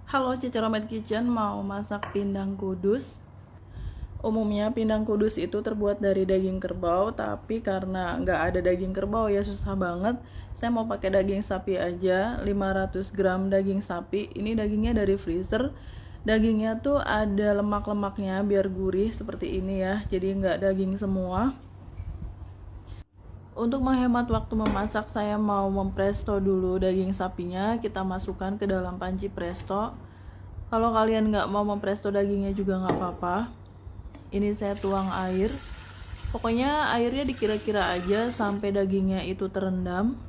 Halo, Cici Romet Kitchen mau masak pindang kudus. Umumnya pindang kudus itu terbuat dari daging kerbau, tapi karena nggak ada daging kerbau ya susah banget. Saya mau pakai daging sapi aja, 500 gram daging sapi. Ini dagingnya dari freezer. Dagingnya tuh ada lemak-lemaknya biar gurih seperti ini ya, jadi nggak daging semua. Untuk menghemat waktu memasak, saya mau mempresto dulu daging sapinya. Kita masukkan ke dalam panci presto. Kalau kalian nggak mau mempresto dagingnya juga nggak apa-apa. Ini saya tuang air. Pokoknya airnya dikira-kira aja sampai dagingnya itu terendam.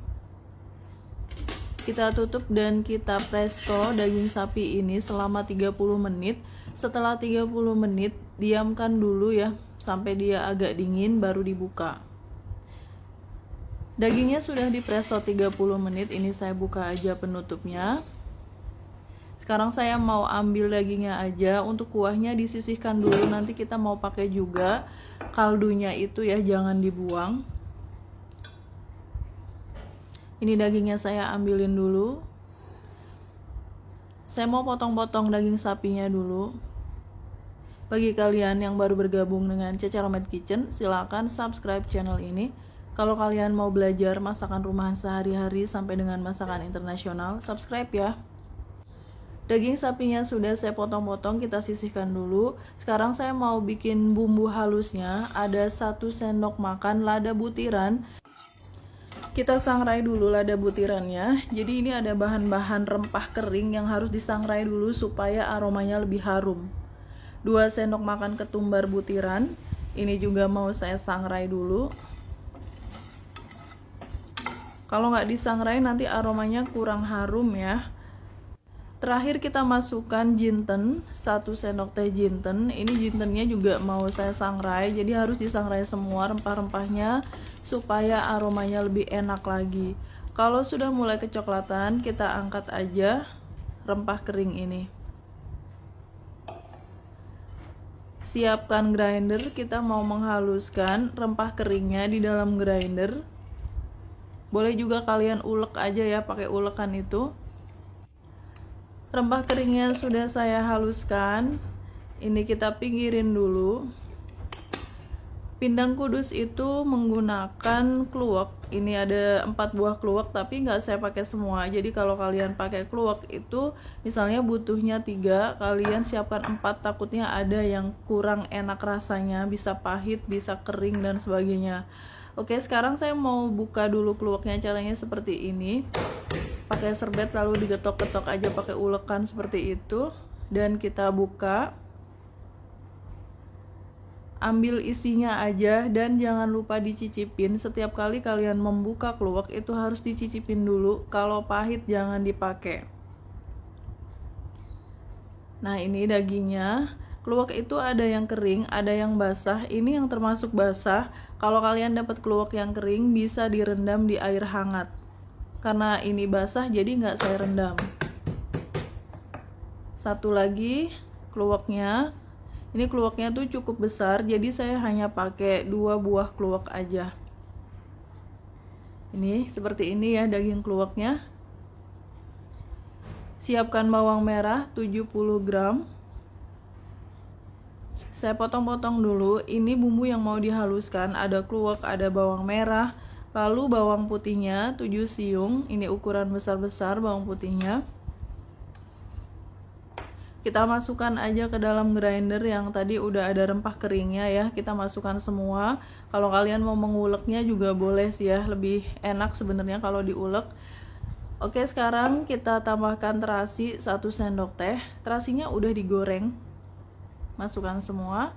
Kita tutup dan kita presto daging sapi ini selama 30 menit. Setelah 30 menit, diamkan dulu ya sampai dia agak dingin baru dibuka. Dagingnya sudah dipresto 30 menit, ini saya buka aja penutupnya. Sekarang saya mau ambil dagingnya aja, untuk kuahnya disisihkan dulu, nanti kita mau pakai juga kaldunya itu ya, jangan dibuang. Ini dagingnya saya ambilin dulu. Saya mau potong-potong daging sapinya dulu. Bagi kalian yang baru bergabung dengan Cici Romet Kitchen, silakan subscribe channel ini. Kalau kalian mau belajar masakan rumahan sehari-hari sampai dengan masakan internasional, subscribe ya. Daging sapinya sudah saya potong-potong, kita sisihkan dulu. Sekarang saya mau bikin bumbu halusnya. Ada 1 sendok makan lada butiran. Kita sangrai dulu lada butirannya. Jadi ini ada bahan-bahan rempah kering yang harus disangrai dulu supaya aromanya lebih harum. 2 sendok makan ketumbar butiran. Ini juga mau saya sangrai dulu. Kalau nggak disangrai nanti aromanya kurang harum ya. Terakhir kita masukkan jinten, 1 sendok teh jinten. Ini jintennya juga mau saya sangrai, jadi harus disangrai semua rempah-rempahnya supaya aromanya lebih enak lagi. Kalau sudah mulai kecoklatan, kita angkat aja rempah kering ini. Siapkan grinder, kita mau menghaluskan rempah keringnya di dalam grinder. Boleh juga kalian ulek aja ya, pakai ulekan itu. Rempah keringnya sudah saya haluskan. Ini kita pinggirin dulu. Pindang kudus itu menggunakan kluwek. Ini ada 4 buah kluwek, tapi nggak saya pakai semua. Jadi kalau kalian pakai kluwek itu misalnya butuhnya 3, kalian siapkan 4, takutnya ada yang kurang enak rasanya, bisa pahit, bisa kering dan sebagainya. Oke, sekarang saya mau buka dulu kluweknya. Caranya seperti ini. Pakai serbet lalu digetok-getok aja pakai ulekan seperti itu, dan kita buka. Ambil isinya aja dan jangan lupa dicicipin. Setiap kali kalian membuka kluwek itu harus dicicipin dulu. Kalau pahit jangan dipakai. Nah, ini dagingnya. Kluwek itu ada yang kering, ada yang basah. Ini yang termasuk basah. Kalau kalian dapat kluwek yang kering, bisa direndam di air hangat. Karena ini basah, jadi nggak saya rendam. Satu lagi kluweknya. Ini kluweknya tuh cukup besar, jadi saya hanya pakai 2 buah kluwek aja. Ini seperti ini ya daging kluweknya. Siapkan bawang merah 70 gram. Saya potong-potong dulu. Ini bumbu yang mau dihaluskan, ada kluwek, ada bawang merah, lalu bawang putihnya 7 siung. Ini ukuran besar-besar bawang putihnya. Kita masukkan aja ke dalam grinder yang tadi udah ada rempah keringnya ya. Kita masukkan semua. Kalau kalian mau menguleknya juga boleh sih ya, lebih enak sebenarnya kalau diulek. Oke, sekarang kita tambahkan terasi 1 sendok teh. Terasinya udah digoreng. Masukkan semua.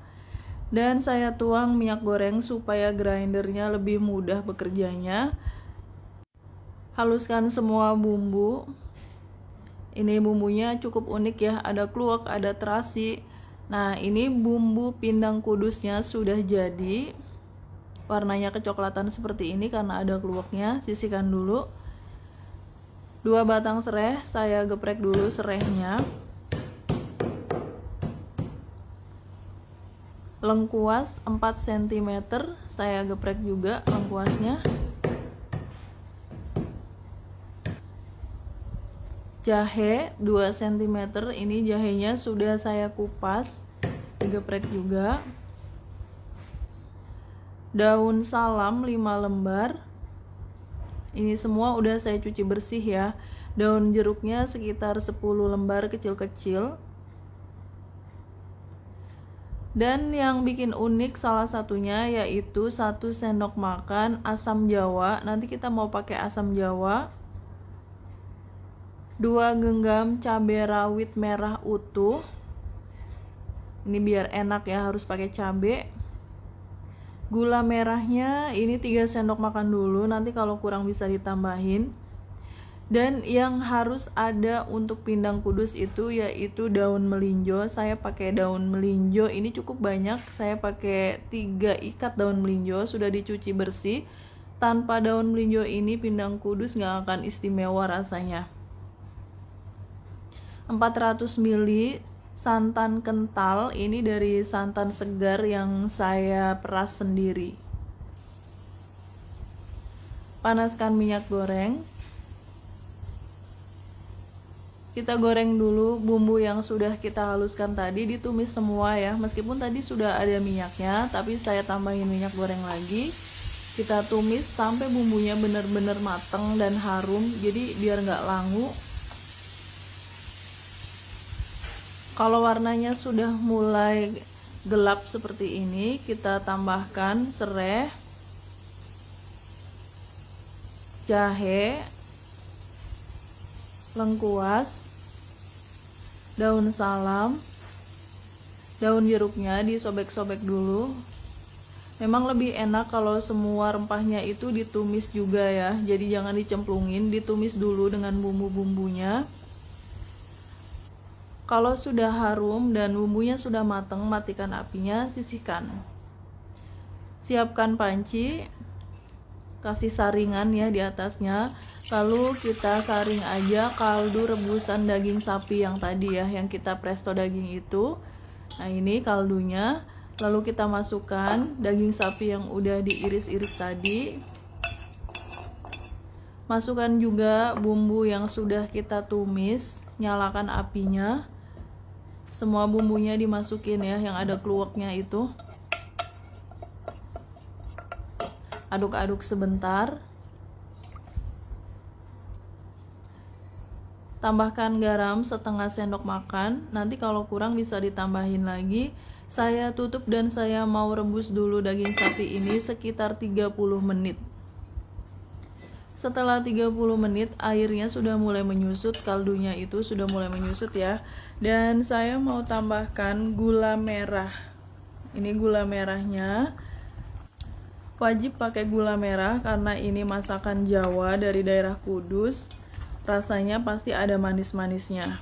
Dan saya tuang minyak goreng supaya grindernya lebih mudah bekerjanya. Haluskan semua bumbu. Ini bumbunya cukup unik ya, ada kluwek, ada terasi. Nah, ini bumbu pindang kudusnya sudah jadi. Warnanya kecoklatan seperti ini karena ada kluweknya. Sisihkan dulu. 2 batang serai, saya geprek dulu serainya. Lengkuas 4 cm, saya geprek juga lengkuasnya. Jahe 2 cm, ini jahenya sudah saya kupas, digeprek juga. Daun salam 5 lembar. Ini semua udah saya cuci bersih ya. Daun jeruknya sekitar 10 lembar kecil-kecil. Dan yang bikin unik salah satunya yaitu 1 sendok makan asam jawa. Nanti kita mau pakai asam jawa. 2 genggam cabai rawit merah utuh. Ini biar enak ya, harus pakai cabai. Gula merahnya ini 3 sendok makan dulu, nanti kalau kurang bisa ditambahin. Dan yang harus ada untuk pindang kudus itu yaitu daun melinjo. Saya pakai daun melinjo, ini cukup banyak. Saya pakai 3 ikat daun melinjo, sudah dicuci bersih. Tanpa daun melinjo ini pindang kudus nggak akan istimewa rasanya. 400 ml santan kental, ini dari santan segar yang saya peras sendiri. Panaskan minyak goreng. Kita goreng dulu bumbu yang sudah kita haluskan tadi, ditumis semua ya. Meskipun tadi sudah ada minyaknya, tapi saya tambahin minyak goreng lagi. Kita tumis sampai bumbunya benar-benar mateng dan harum, jadi biar nggak langu. Kalau warnanya sudah mulai gelap seperti ini, kita tambahkan serai, jahe, lengkuas, daun salam, daun jeruknya disobek-sobek dulu. Memang lebih enak kalau semua rempahnya itu ditumis juga ya, jadi jangan dicemplungin, ditumis dulu dengan bumbu-bumbunya. Kalau sudah harum dan bumbunya sudah matang, matikan apinya, sisihkan. Siapkan panci, kasih saringan ya di atasnya. Lalu kita saring aja kaldu rebusan daging sapi yang tadi ya, yang kita presto daging itu. Nah ini kaldunya. Lalu kita masukkan daging sapi yang udah diiris-iris tadi. Masukkan juga bumbu yang sudah kita tumis, nyalakan apinya. Semua bumbunya dimasukin ya, yang ada kluwaknya itu. Aduk-aduk sebentar. Tambahkan garam setengah sendok makan. Nanti kalau kurang bisa ditambahin lagi. Saya tutup dan saya mau rebus dulu daging sapi ini sekitar 30 menit. Setelah 30 menit airnya sudah mulai menyusut, kaldunya itu sudah mulai menyusut ya. Dan saya mau tambahkan gula merah. Ini gula merahnya. Wajib pakai gula merah karena ini masakan Jawa dari daerah Kudus. Rasanya pasti ada manis-manisnya.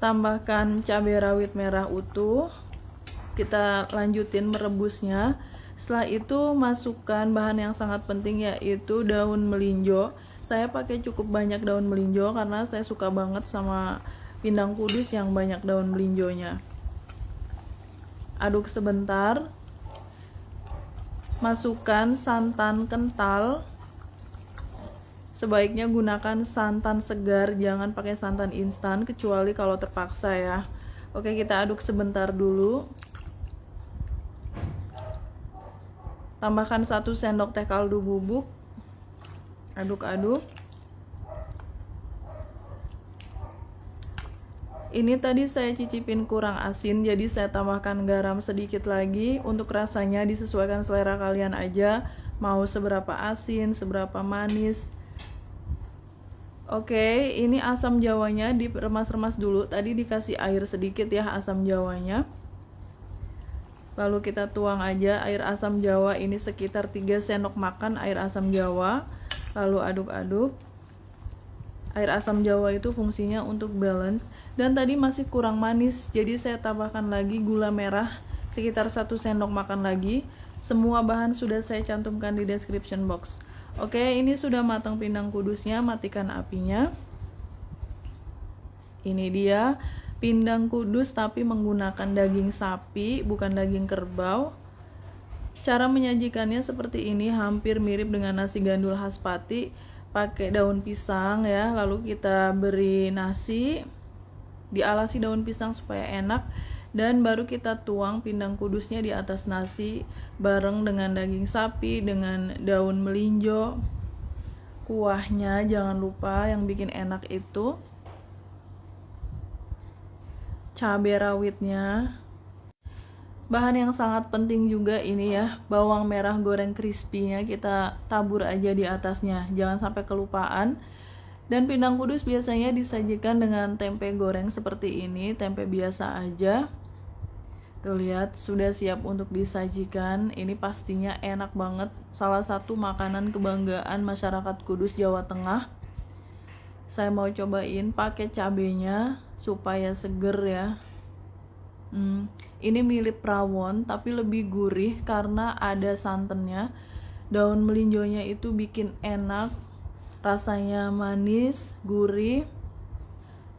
Tambahkan cabai rawit merah utuh. Kita lanjutin merebusnya. Setelah itu masukkan bahan yang sangat penting yaitu daun melinjo. Saya pakai cukup banyak daun melinjo karena saya suka banget sama pindang kudus yang banyak daun melinjonya. Aduk sebentar. Masukkan santan kental. Sebaiknya gunakan santan segar, jangan pakai santan instan kecuali kalau terpaksa ya. Oke, kita aduk sebentar dulu. Tambahkan 1 sendok teh kaldu bubuk. Aduk-aduk. Ini tadi saya cicipin kurang asin, jadi saya tambahkan garam sedikit lagi. Untuk rasanya disesuaikan selera kalian aja, mau seberapa asin, seberapa manis. Oke, ini asam jawanya diremas-remas dulu. Tadi dikasih air sedikit ya asam jawanya. Lalu kita tuang aja air asam jawa ini sekitar 3 sendok makan air asam jawa. Lalu aduk-aduk. Air asam jawa itu fungsinya untuk balance. Dan tadi masih kurang manis, jadi saya tambahkan lagi gula merah sekitar 1 sendok makan lagi. Semua bahan sudah saya cantumkan di description box. Oke, ini sudah matang pindang kudusnya, matikan apinya. Ini dia pindang kudus tapi menggunakan daging sapi, bukan daging kerbau. Cara menyajikannya seperti ini, hampir mirip dengan nasi gandul khas Pati. pakai daun pisang ya, lalu kita beri nasi, dialasi daun pisang supaya enak, dan baru kita tuang pindang kudusnya di atas nasi bareng dengan daging sapi dengan daun melinjo. Kuahnya jangan lupa yang bikin enak itu cabai rawitnya. Bahan yang sangat penting juga ini ya, bawang merah goreng crispy-nya kita tabur aja di atasnya, jangan sampai kelupaan. Dan pindang kudus biasanya disajikan dengan tempe goreng seperti ini, tempe biasa aja. Tuh lihat, sudah siap untuk disajikan. Ini pastinya enak banget, salah satu makanan kebanggaan masyarakat Kudus, Jawa Tengah. Saya mau cobain pakai cabenya supaya seger ya. Ini mirip rawon tapi lebih gurih karena ada santannya. Daun melinjonya itu bikin enak, rasanya manis, gurih.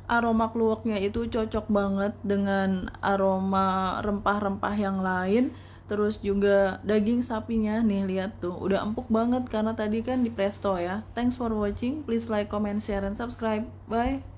Aroma kluwaknya itu cocok banget dengan aroma rempah-rempah yang lain. Terus juga daging sapinya nih, lihat tuh udah empuk banget karena tadi kan di presto ya. Thanks for watching, please like, comment, share, and subscribe. Bye.